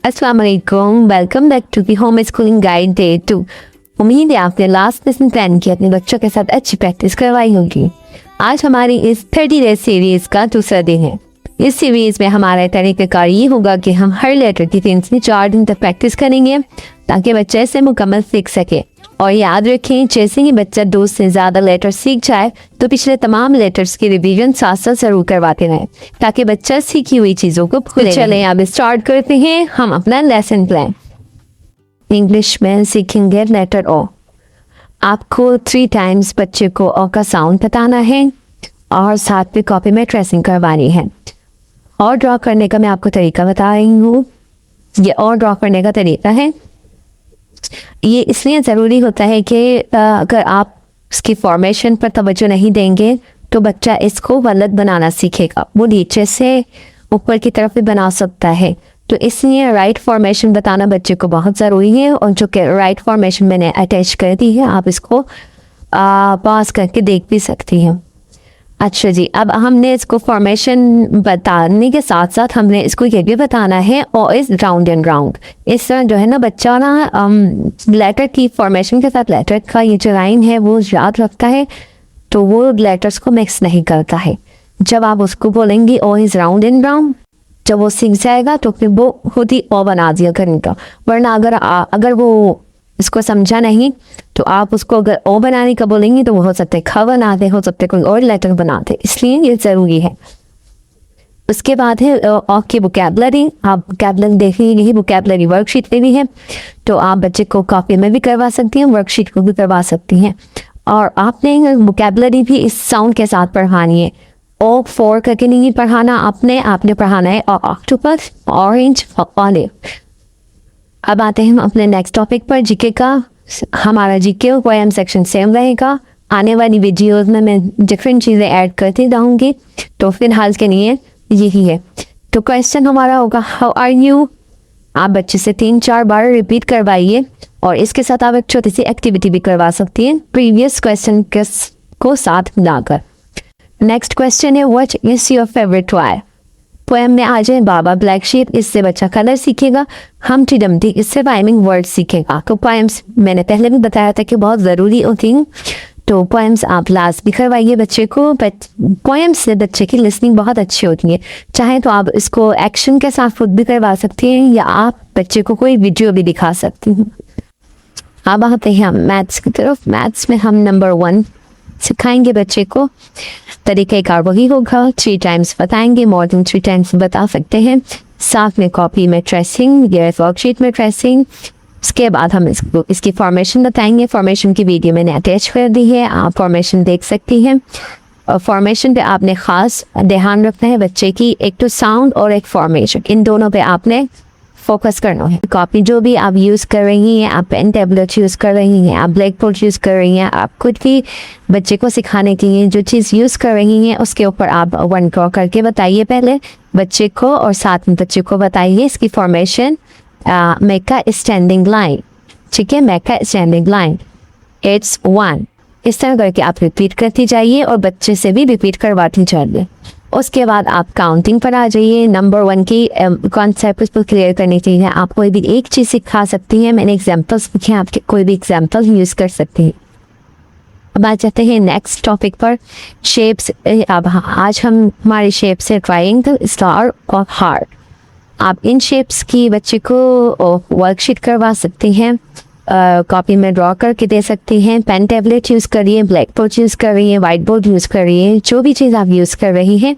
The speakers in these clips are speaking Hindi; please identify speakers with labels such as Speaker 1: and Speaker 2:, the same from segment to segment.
Speaker 1: अस्सलाम वालेकुम, welcome back to the home schooling guide day 2। उम्मीद है आपने लास्ट लेसन प्लान किया, अपने बच्चों के साथ अच्छी प्रैक्टिस करवाई होगी। आज हमारी इस 30 डेज सीरीज का दूसरा दिन है। इस सीरीज में हमारा तरीक़ाकार ये होगा कि हम हर लेटर की 3 से 4 दिन तक प्रैक्टिस करेंगे ताकि बच्चे इसे मुकम्मल सीख सके। और याद रखें, जैसे ही बच्चा 2 से ज़्यादा लेटर सीख जाए तो पिछले तमाम लेटर्स की रिवीजन साथ साथ जरूर करवाते रहें ताकि बच्चा सीखी हुई चीज़ों को भूले। चलें अब स्टार्ट करते हैं हम अपना लेसन प्लान। इंग्लिश में सीखेंगे लेटर ओ। आपको 3 टाइम्स बच्चे को ओ का साउंड बताना है और साथ में कॉपी में ट्रेसिंग करवानी है। और ड्रॉ करने का मैं आपको तरीका बता रही हूँ। ये और ड्रॉ करने का तरीका है, ये इसलिए ज़रूरी होता है कि अगर आप इसकी फॉर्मेशन पर तवज्जो नहीं देंगे तो बच्चा इसको गलत बनाना सीखेगा। वो नीचे से ऊपर की तरफ भी बना सकता है, तो इसलिए राइट फॉर्मेशन बताना बच्चे को बहुत ज़रूरी है। और जो कि राइट फॉर्मेशन मैंने अटैच कर दी है, आप इसको पास करके देख भी सकती हैं। अच्छा जी, अब हमने इसको फॉर्मेशन बताने के साथ साथ हमने इसको ये भी बताना है और इज़ राउंड एंड राउंड। इस तरह जो है ना बच्चा ना लेटर की फॉर्मेशन के साथ लेटर का ये जो लाइन है वो याद रखता है, तो वो लेटर्स को मिक्स नहीं करता है। जब आप उसको बोलेंगे O is round and round, जब वो सीख जाएगा तो फिर वो खुद ही ओ बना दिया करेगा। वरना अगर वो इसको समझा नहीं तो आप उसको अगर ओ बनाने का बोलेंगे तो वो हो सकता है ख बना दे, हो सकता है कोई और लेटर बना दे, इसलिए ये ज़रूरी है। उसके बाद है ओ की वोकैबुलरी। आप वोकैबुलरी देखेंगे, यही वोकैबुलरी वर्कशीट पे भी है, तो आप बच्चे को कॉपी में भी करवा सकती हैं, वर्कशीट को भी करवा सकती हैं। और आपने वोकैबुलरी भी इस साउंड के साथ पढ़ानी है। ओ 4 करके नहीं पढ़ाना आपने पढ़ाना है ऑक्टोपस, ऑरेंज, ऑलिव। अब आते हैं हम अपने नेक्स्ट टॉपिक पर, जीके का। हमारा जीके पोएम सेक्शन सेम रहेगा। आने वाली वीडियोस में मैं डिफरेंट चीज़ें ऐड करती रहूँगी, तो फिलहाल के लिए यही है। तो क्वेश्चन हमारा होगा हाउ आर यू। आप बच्चे से 3-4 बार रिपीट करवाइए और इसके साथ आप एक छोटी सी एक्टिविटी भी करवा सकती हैं प्रीवियस क्वेश्चन को साथ मिलाकर। नेक्स्ट क्वेश्चन है what is your favourite toy. Poem में आ जाए बाबा ब्लैक शीप, इससे बच्चा कलर सीखेगा। हमटी डमटी, इससे राइमिंग वर्ड सीखेगा। तो पोएम्स मैंने पहले भी बताया था कि बहुत ज़रूरी होती हैं, तो पोएम्स आप लास्ट भी करवाइए बच्चे को। पोएम्स से बच्चे की लिसनिंग बहुत अच्छी होती है। चाहे तो आप इसको एक्शन के साथ खुद भी करवा सकती हैं या आप बच्चे को कोई वीडियो भी दिखा सकती हैं। अब आते हैं हम मैथ्स की तरफ। मैथ्स में हम नंबर 1 सिखाएंगे बच्चे को। तरीक़ेकार वही होगा, 3 टाइम्स बताएंगे, मोर देन 3 टाइम्स बता सकते हैं। साथ में कॉपी में ट्रेसिंग या वर्कशीट में ट्रेसिंग। उसके बाद हम इसकी फॉर्मेशन बताएंगे। फॉर्मेशन की वीडियो मैंने अटैच कर दी है, आप फॉर्मेशन देख सकती हैं। और फॉर्मेशन पे आपने ख़ास ध्यान रखना है बच्चे की, एक तो साउंड और एक फॉर्मेशन, इन दोनों पे आपने फोकस करना है। कॉपी जो भी आप यूज़ कर रही हैं, आप पेन टैबलेट यूज़ कर रही हैं, आप ब्लैक बोर्ड यूज़ कर रही हैं, आप खुद भी बच्चे को सिखाने के लिए जो चीज़ यूज़ कर रही हैं उसके ऊपर आप 1 ड्रॉ करके बताइए पहले बच्चे को, और साथ में बच्चे को बताइए इसकी formation. Make a standing line, ठीक है, make a standing line, it's 1। इस तरह करके आप रिपीट करती जाइए और बच्चे से भी रिपीट करवाती जाइए। उसके बाद आप काउंटिंग पर आ जाइए। नंबर 1 की कॉन्सेप्ट को क्लियर करनी चाहिए। आप कोई भी एक चीज़ सिखा सकती हैं, मैंने एग्जांपल्स लिखे हैं, आपके कोई भी एग्जांपल यूज़ कर सकती हैं। अब आ जाते हैं नेक्स्ट टॉपिक पर, शेप्स। अब आज हम हमारी शेप्स है ट्रायंगल, स्टार और हार्ट। आप इन शेप्स की बच्चे को वर्कशीट करवा सकती हैं, कॉपी में ड्रॉ करके दे सकती हैं। पेन टैबलेट यूज़ करिए, ब्लैक बोर्ड यूज़ करिए, वाइट बोर्ड यूज़ करिए, जो भी चीज़ आप यूज़ कर रही हैं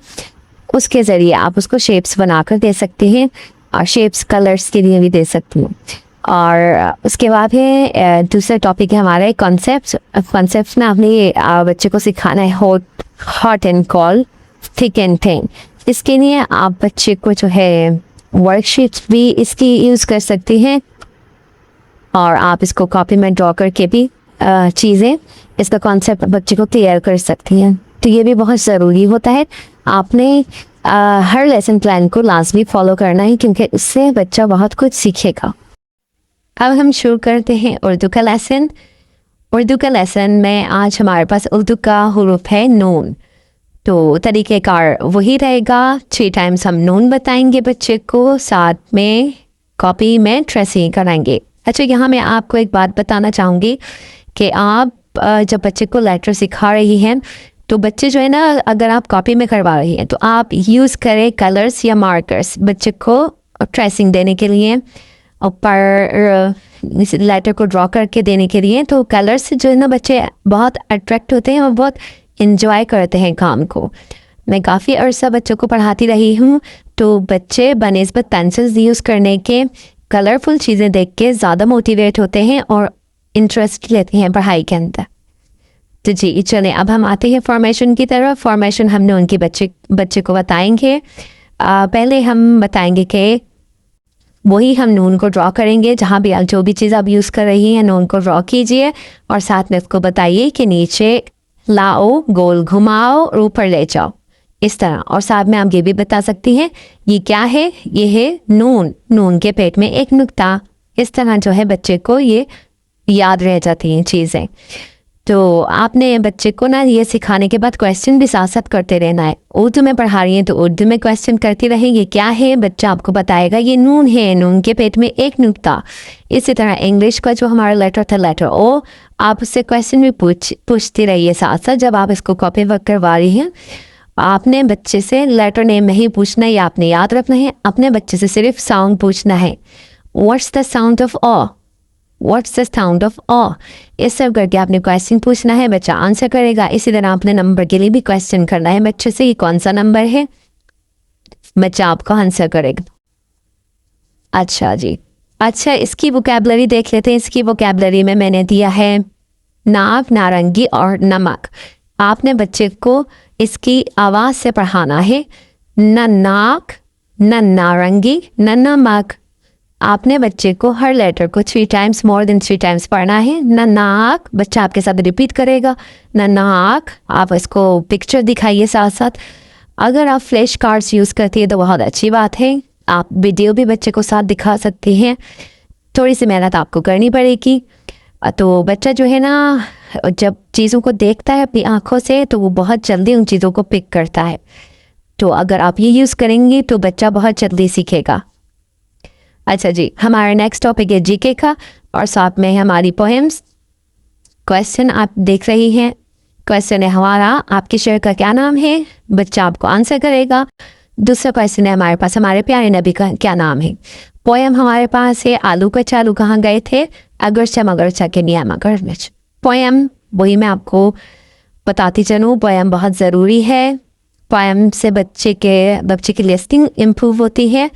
Speaker 1: उसके ज़रिए आप उसको शेप्स बनाकर दे सकती हैं और शेप्स कलर्स के लिए भी दे सकती हैं। और उसके बाद है दूसरा टॉपिक है हमारा कॉन्सेप्ट। कॉन्सेप्ट में आपने ये बच्चे को सिखाना है hot and called, thick and thin. इसके लिए आप बच्चे को जो है वर्कशीट्स भी इसकी यूज़ कर सकती हैं और आप इसको कॉपी में ड्रॉ करके भी चीज़ें, इसका कॉन्सेप्ट बच्चे को क्लियर कर सकती हैं। तो ये भी बहुत ज़रूरी होता है। आपने हर लेसन प्लान को लाजमी फॉलो करना है क्योंकि इससे बच्चा बहुत कुछ सीखेगा। अब हम शुरू करते हैं उर्दू का लेसन। उर्दू का लेसन में आज हमारे पास उर्दू का हुरूफ है नून। तो तरीक़ेकार वही रहेगा, 3 टाइम्स हम नून बताएंगे बच्चे को, साथ में कॉपी में ट्रेसिंग कराएंगे। अच्छा, यहाँ मैं आपको एक बात बताना चाहूँगी कि आप जब बच्चे को लेटर सिखा रही हैं तो बच्चे जो है ना, अगर आप कॉपी में करवा रही हैं तो आप यूज़ करें कलर्स या मार्कर्स बच्चे को ट्रेसिंग देने के लिए, ऊपर लेटर को ड्रॉ करके देने के लिए। तो कलर्स से जो है ना बच्चे बहुत अट्रैक्ट होते हैं और बहुत इन्जॉय करते हैं काम को। मैं काफ़ी अर्सा बच्चों को पढ़ाती रही हूँ, तो बच्चे बनिस्बत पेंसिल्स यूज़ करने के कलरफुल चीज़ें देख के ज़्यादा मोटिवेट होते हैं और इंटरेस्ट लेते हैं पढ़ाई के अंदर। तो जी चलें, अब हम आते हैं फॉर्मेशन की तरफ। फॉर्मेशन हमने उनके बच्चे को बताएंगे। पहले हम बताएंगे कि वही हम नून को ड्रॉ करेंगे। जहाँ भी जो भी चीज़ आप यूज़ कर रही हैं नून को ड्रॉ कीजिए और साथ में उसको बताइए कि नीचे लाओ, गोल घुमाओ और ऊपर ले जाओ, इस तरह। और साथ में आप ये भी बता सकती हैं ये क्या है, ये है नून, नून के पेट में एक नुक्ता। इस तरह जो है बच्चे को ये याद रह जाती हैं चीज़ें। तो आपने बच्चे को ना ये सिखाने के बाद क्वेश्चन भी साथ साथ करते रहना है। उर्दू में पढ़ा रही हैं तो उर्दू में क्वेश्चन करती रहेंगे, क्या है, बच्चा आपको बताएगा ये नून है, नून के पेट में एक नुक्ता। इसी तरह इंग्लिश का जो हमारा लेटर था, लेटर ओ, आप उससे क्वेश्चन भी पूछती रहिए साथ साथ। जब आप इसको कॉपी वर्क करवा रही हैं आपने बच्चे से लेटर नेम नहीं पूछना है, या आपने याद रखना है। अपने बच्चे से सिर्फ साउंड पूछना है, what's the sound of aw, what's the sound of aw. इस सब करके आपने क्वेश्चन पूछना है, बच्चा आंसर करेगा। इसी तरह आपने नंबर के लिए भी क्वेश्चन करना है बच्चे से, ये कौन सा नंबर है, बच्चा आपको आंसर करेगा। अच्छा जी, अच्छा इसकी वोकैबलरी देख लेते हैं। इसकी वोकैबलरी में मैंने दिया है नाक, नारंगी और नमक। आपने बच्चे को इसकी आवाज़ से पढ़ाना है, न नाक, न नारंगी, न नमक। आपने बच्चे को हर लेटर को 3 टाइम्स, मोर देन 3 टाइम्स पढ़ना है। न नाक, बच्चा आपके साथ रिपीट करेगा, न नाक। आप इसको पिक्चर दिखाइए साथ साथ। अगर आप फ्लैश कार्ड्स यूज़ करती है तो बहुत अच्छी बात है, आप वीडियो भी बच्चे को साथ दिखा सकती हैं। थोड़ी सी मेहनत आपको करनी पड़ेगी। तो बच्चा जो है ना जब चीज़ों को देखता है अपनी आँखों से तो वो बहुत जल्दी उन चीज़ों को पिक करता है। तो अगर आप ये यूज़ करेंगी तो बच्चा बहुत जल्दी सीखेगा। अच्छा जी, हमारा नेक्स्ट टॉपिक है जीके का और साथ में हमारी पोएम्स। क्वेश्चन आप देख रही हैं, क्वेश्चन है हमारा, आपके शेर का क्या नाम है, बच्चा आपको आंसर करेगा। दूसरा क्वेश्चन है हमारे पास, हमारे प्यारे नबी का क्या नाम है। पोएम हमारे पास है, आलू का चालू कहाँ गए थे, अगरचा मगरचा के निया मगर मिर्च। पोएम वही मैं आपको बताती चलूँ, पोएम बहुत ज़रूरी है। पोएम से बच्चे की लिस्टिंग इम्प्रूव होती है,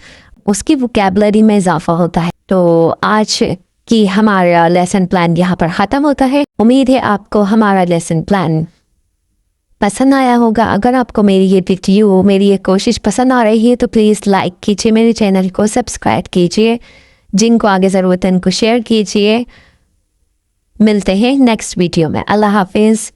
Speaker 1: उसकी वोकैबलरी में इजाफा होता है। तो आज की हमारा लेसन प्लान यहाँ पर ख़त्म होता है। उम्मीद है आपको हमारा लेसन प्लान पसंद आया होगा। अगर आपको मेरी ये वीडियो, मेरी ये कोशिश पसंद आ रही है तो प्लीज़ लाइक कीजिए, मेरे चैनल को सब्सक्राइब कीजिए, जिनको आगे ज़रूरत है उनको शेयर कीजिए। मिलते हैं नेक्स्ट वीडियो में। अल्लाह हाफिज़।